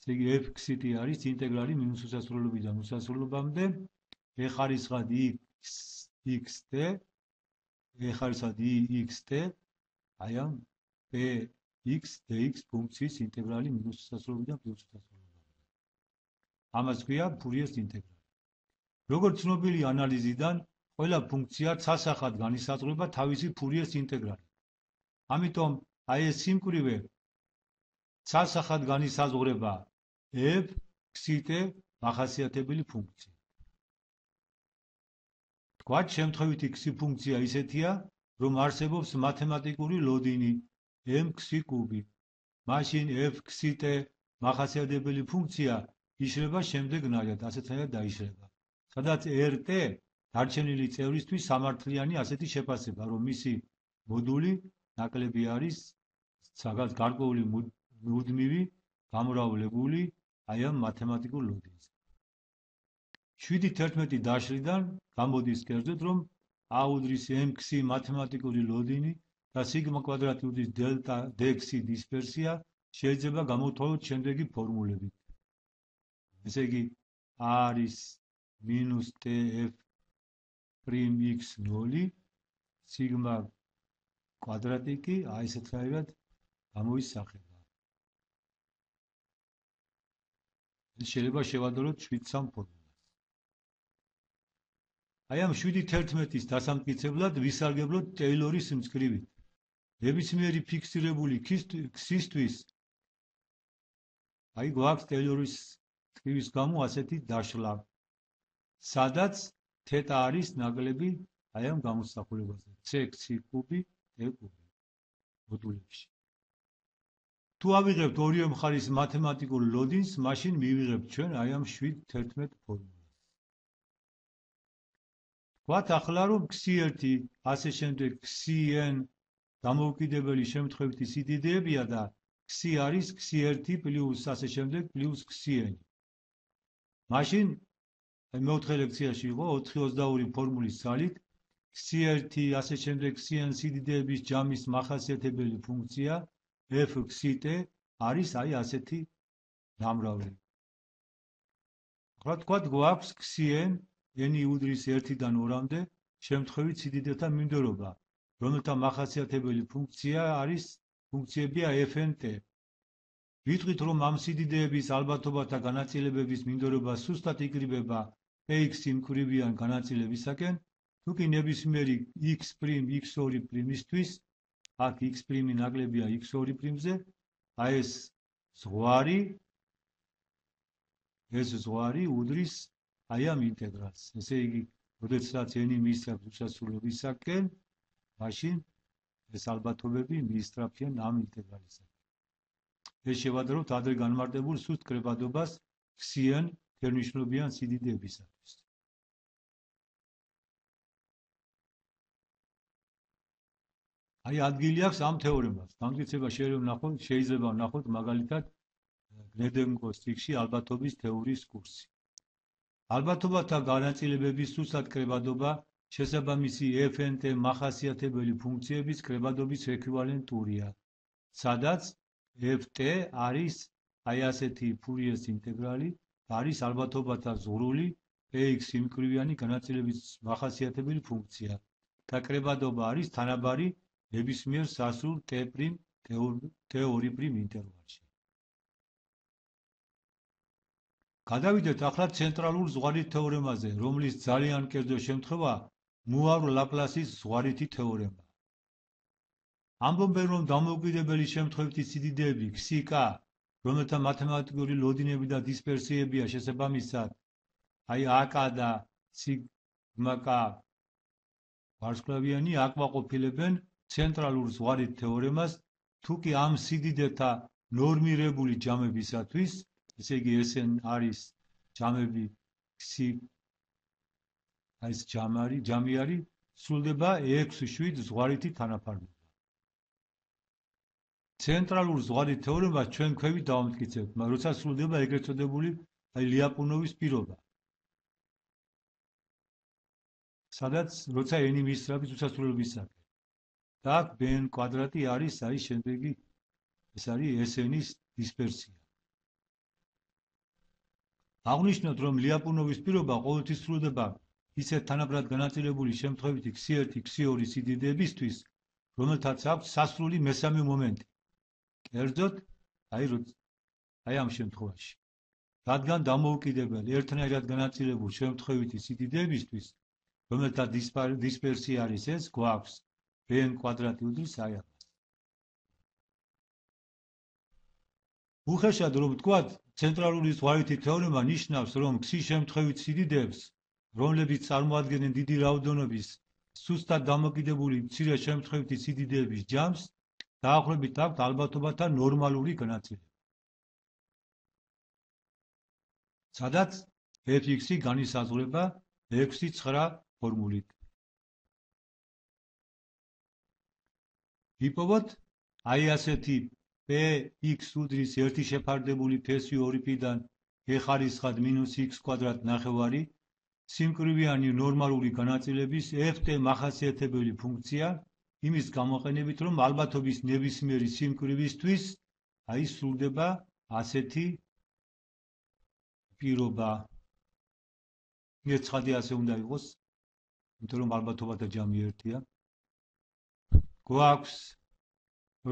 ესე იგი f-ქსიტი არის ინტეგრალი მინუს უსასრულობიდან უსასრულობამდე e ხარისხად xt e ხარისხად xt აი ამ px dx ფუნქციის ინტეგრალი მინუს უსასრულობიდან პლუს უსასრულობამდე. ამას ქვია ფურიეს ინტეგრალი. როგორც ცნობილი ანალიზიდან, ყველა ფუნქცია ცალსახად განისაზღვრება თავისი ფურიეს ინტეგრალი. ამიტომ აი ეს სიმკვრივე ცალსახად განისაზღვრება f-xt მახასიათებელი ფუნქცია. თქვათ, შემთხვევითი ქსი ფუნქცია ისეთია, რომ არსებობს მათემატიკური ლოდინი m-ქსი კუბი. მაშინ f-xt მახასიათებელი ფუნქცია იშლება შემდეგნაირად, ასეთნაირად დაიშლება. სადაც rt დარჩენილი წევრისთვის სამართლიანი ასეთი შეფასება, რომ მისი მოდული ნაკლები არის სადაც გარკვეული მუდმივი გამრავლებული აი ამ მათემატიკურ ლოდინზე. 7-11 დაშლიდან გამოდის კერძოდ, რომ a უდრის m-ქსი მათემატიკური ლოდინი და სიგმა კვადრატი უდრის დელტა d-ქსი დისპერსია შეიძლება გამოვთვალოთ შემდეგი ფორმულებით. ესე იგი a არის minus tf prim x 0 სიგმა კვადრატი კი აი ესეთნაირად გამოისახება. შეიძლება შევადაროთ 7-3 ფორმულას. აი ამ 7-11-ის დასამტკიცებლად ვისარგებლოთ ტეილორის მწკრივით. ნებისმიერი ფიქსირებული ქსისთვის აი გვაქვს ტეილორის მწკრივის გამო ასეთი დაშლა, სადაც თეტა არის ნაკლები აი ამ გამოსახულებაზე c-ქსი კუბი d კუბი მოდულებში. თუ ავიღებთ ორივე მხარის მათემატიკურ ლოდინს, მაშინ მივიღებთ ჩვენ აი ამ 7-11 ფორმულას. ვთქვათ ახლა, რომ ქსი1 ასე შემდეგ ქსი-n დამოუკიდებელი შემთხვევითი სიდიდეებია და ქსი არის ქსი1 პლუს ასე შემდეგ პლუს ქსი-n. მაშინ მეოთხე ლექციაში იყო 4-22 ფორმულის ძალით ქსი1 ასე შემდეგ ქსი-n სიდიდეების ჯამის მახასიათებელი ფუნქცია f-xt არის აი ასეთი დამრავლი. ახლა თქვათ გვაქვს ქსი-n n უდრის 1-დან 2-მდე შემთხვევით სიდიდეთა მიმდევრობა, რომელთა მახასიათებელი ფუნქცია არის ფუნქციებია fnt. ვიტყვით, რომ ამ სიდიდეების ალბათობათა განაწილებების მიმდევრობა სუსტად იკრიბება px მკვრივიან განაწილებისაკენ, თუ კი ნებისმიერი x' x2'-ისთვის, აქ x' ნაკლებია x2'-ზე, აი ეს ზღვარი უდრის აი ამ ინტეგრალს. ესე იგი, როდესაც n მიისწრაფს უსასრულობისაკენ, მაშინ ეს ალბათობები მიისწრაფიან ამ ინტეგრალისაკენ. ეს შევადაროთ ადრე განმარტებულ სუსტ კრებადობას ქსი-n თერმნიშნულობიან სიდიდეებისათვის. აი ადგილი აქვს ამ თეორემას. დამტკიცება შეიძლება ვნახოთ მაგალითად გნედენკოს წიგნში ალბათობის თეორიის კურსი. ალბათობათა განაწილებების სუსტად კრებადობა შესაბამისი fnt მახასიათებელი ფუნქციების კრებადობის ექვივალენტურია, სადაც ft არის აი ასეთი ფურიეს ინტეგრალი და არის ალბათობათა ზღვრული px მკვრივიანი განაწილების მახასიათებელი ფუნქცია და კრებადობა არის თანაბარი ნებისმიერ სასრულ t2' ინტერვალში. გადავიდეთ ახლა ცენტრალურ ზღვარით თეორემაზე, რომლის ძალიან კერძო შემთხვევა მუარ ლაპლასის ზღვარითი თეორემა. ამბობენ, რომ დამოუკიდებელი შემთხვევითი სიდიდეები ქსი-k, რომელთა მათემატიკური ლოდინები და დისპერსიებია შესაბამისად, აი ak და σk ვარსკვლავიანი აკმაყოფილებენ ცენტრალურ ზღვარით თეორემას, თუ კი ამ სიდიდეთა ნორმირებული ჯამებისათვის, ესე იგი SN არის ჯამები ქსი აი ეს ჯამი არის სრულდება 6-7 ზღვარითი თანაფარდობა. ცენტრალურ ზღვარით თეორემას ჩვენ ქვევით დავამტკიცებთ, მაგრამ როცა სრულდება ეგრეთ წოდებული აი ლიაპუნოვის პირობა. სადაც როცა n მიისწრაფის უსასრულობისაკენ. და აქ bn კვადრატი არის აი შემდეგი ეს არის SN-ის დისპერსია. აღნიშნოთ, რომ ლიაპუნოვის პირობა ყოველთვის სრულდება ისეთ თანაბრად განაწილებული შემთხვევითი ქსი1, ქსი2 სიდიდეებისთვის, რომელთაც აქვს სასრული მესამე მომენტი. კერძოდ, აი ამ შემთხვევაში. რადგან დამოუკიდებელ ერთნაირად განაწილებულ შემთხვევითი სიდიდეებისთვის, რომელთა დისპერსია არის ეს, გვაქვს n კვადრატი უდრის აი ამას. უხეშად რომ ვთქვათ, ცენტრალური ზღვავითი თეორემა ნიშნავს, რომ ქსის შემთხვევით სიდიდეებს, რომლებიც წარმოადგენენ დიდი რაოდენობის სუსტად დამოკიდებული მცირე შემთხვევითი სიდიდეების ჯამს, დაახლოებით აქვთ ალბათობათა ნორმალური განაწილება. სადაც f(x) განისაზღვრება 6-9 ფორმულით. ვიპოვოთ აი ასეთი px უდრის 1 შეფარდებული ფესი 2-დან e ხარისხად -x კვადრატ ნახევარი სიმკვრივიანი ნორმალური განაწილების f(t) მახასიათებელი ფუნქცია, იმის გამოყენებით, რომ ალბათობის ნებისმიერი სიმკვრივისთვის აი სრულდება ასეთი პირობა. ცხადი ასე უნდა იყოს, იმიტომ რომ ალბათობათა ჯამი ერთია. გვაქვს,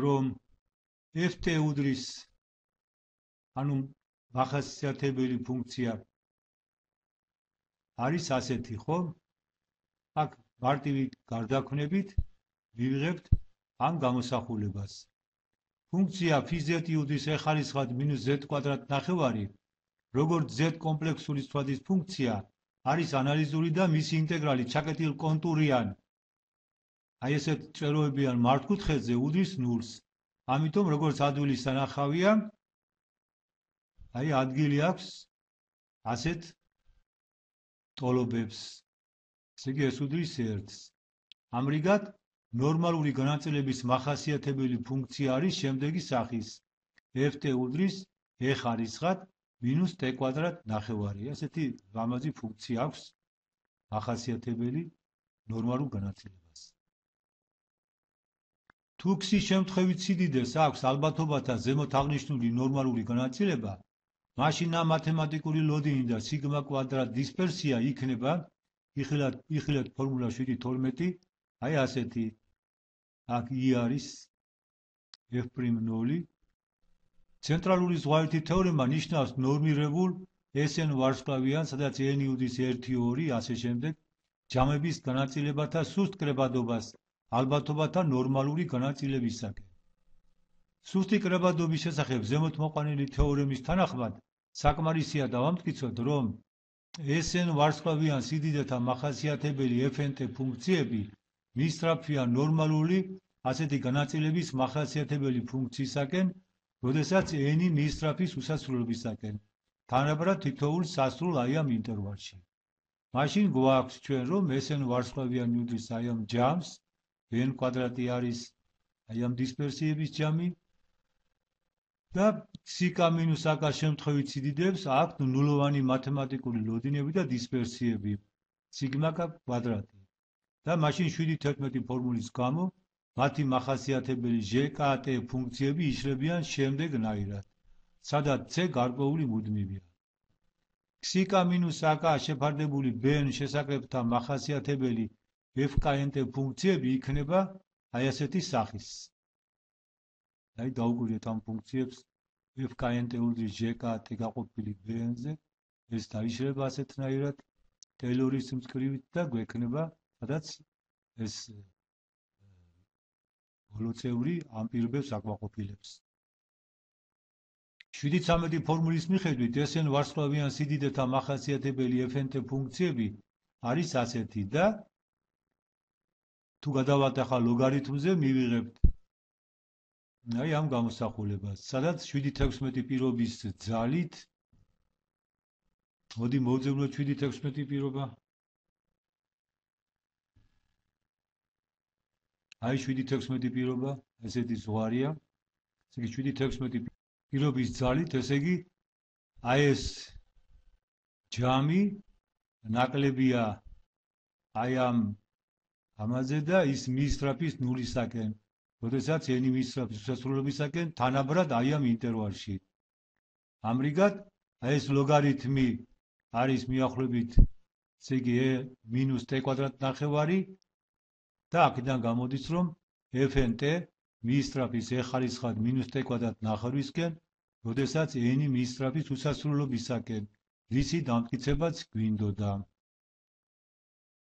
რომ f(t) უდრის, ანუ მახასიათებელი ფუნქცია არის ასეთი, ხო? აქ მარტივი გარდაქმნებით ვიღებთ ამ გამოსახულებას. ფუნქცია φz უდრის e ხარისხად -z კვადრატ ნახევარი, როგორც z კომპლექსური ცვლადის ფუნქცია, არის ანალიზური და მისი ინტეგრალი ჩაკეტილ კონტურიან, აი ესეთ წეროებიან მართკუთხედზე უდრის 0-ს. ამიტომ, როგორც ადვილის სანახავია, აი ადგილი აქვს ასეთ ტოლობებს. ესე იგი, ეს უდრის 1-ს. ამრიგად, ნორმალური განაწილების მახასიათებელი ფუნქცია არის შემდეგი სახის. f(t) უდრის e ხარისხად -t კვადრატ ნახევარი. ასეთი ლამაზი ფუნქცია აქვს მახასიათებელი ნორმალურ განაწილებას. თუ ქსის შემთხვევით სიდიდეს აქვს ალბათობათა ზემოთ აღნიშნული ნორმალური განაწილება, მაშინ ამ მათემატიკური ლოდინი და სიგმა კვადრატ დისპერსია იქნება, იხილეთ ფორმულა 7.12, აი ასეთი. აქ i არის f'0. ცენტრალური ზღვავითი თეორემა ნიშნავს ნორმირებულ SN ვარსკვლავიან, სადაც n უდრის 1-2, ასე შემდეგ, ჯამების განაწილებათა სუსტ კრებადობას ალბათობათა ნორმალური განაწილებისაკენ. სუსტი კრებადობის შესახებ ზემოთ მოყვანილი თეორემის თანახმად, საკმარისია დავამტკიცოთ, რომ SN ვარსკვლავიან სიდიდეთა მახასიათებელი fnt ფუნქციები მისწრაფვიან ნორმალური ასეთი განაწილების მახასიათებელი ფუნქციისაკენ, როდესაც n მისწრაფის უსასრულობისაკენ, თანაბრად თითოეულ სასრულ აი ამ ინტერვალში. მაშინ გვაქვს ჩვენ, რომ SN ვარსკვლავიანი უდრის აი ამ ჯამს, n კვადრატი არის აი ამ დისპერსიების ჯამი და ქსიკა მინუს აკა შემთხვევით სიდიდეებს აქვთ ნულოვანი მათემატიკური ლოდინები და დისპერსიები სიგმა კ კვადრატი. და მაშინ 7.11 ფორმულის გამო მათი მახასიათებელი ჟკტ ფუნქციები იშლებიან შემდეგნაირად, სადაც c გარკვეული მუდმივია. ქსიკა მინუს აკა შეფარდებული bn შესაკრებთა მახასიათებელი fknt ფუნქციები იქნება აი ასეთი სახის. აი დაუკვირდეთ ამ ფუნქციებს fknt უდრის ჟკტ გაყოფილი bn-ზე, ეს დაიშლება ასეთნაირად ტეილორის მწკრივით და გვექნება, სადაც ეს ბოლოწევრი ამ პირობებს აკმაყოფილებს. 7.13 ფორმულის მიხედვით SN ვარსკვლავიან სიდიდეთა მახასიათებელი fnt ფუნქციები არის ასეთი და თუ გადავართ ახლა ლოგარითმზე, მივიღებთ აი ამ გამოსახულებას, სადაც 7.16 პირობის ძალით, მოდი მოვძებნოთ 7.16 პირობა. აი 7.16 პირობა, ესეთი ზღვარია. ესე იგი 7.16 პირობის ძალით, ესე იგი აი ეს ჯამი ნაკლებია აი ამაზე და ის მისწრაფის ნულისაკენ, როდესაც n მისწრაფის უსასრულობისაკენ თანაბრად აი ამ ინტერვალში. ამრიგად ეს ლოგარითმი არის მიახლოებით ესე იგი მინუს t კვადრატ ნახევარი და აქედან გამოდის რომ fnt მიისწრაფის ხარისხად მინუს t კვადრატ ნახევრისკენ, როდესაც n მიისწრაფის უსასრულობისაკენ, რისი დამტკიცებაც გვინდოდა.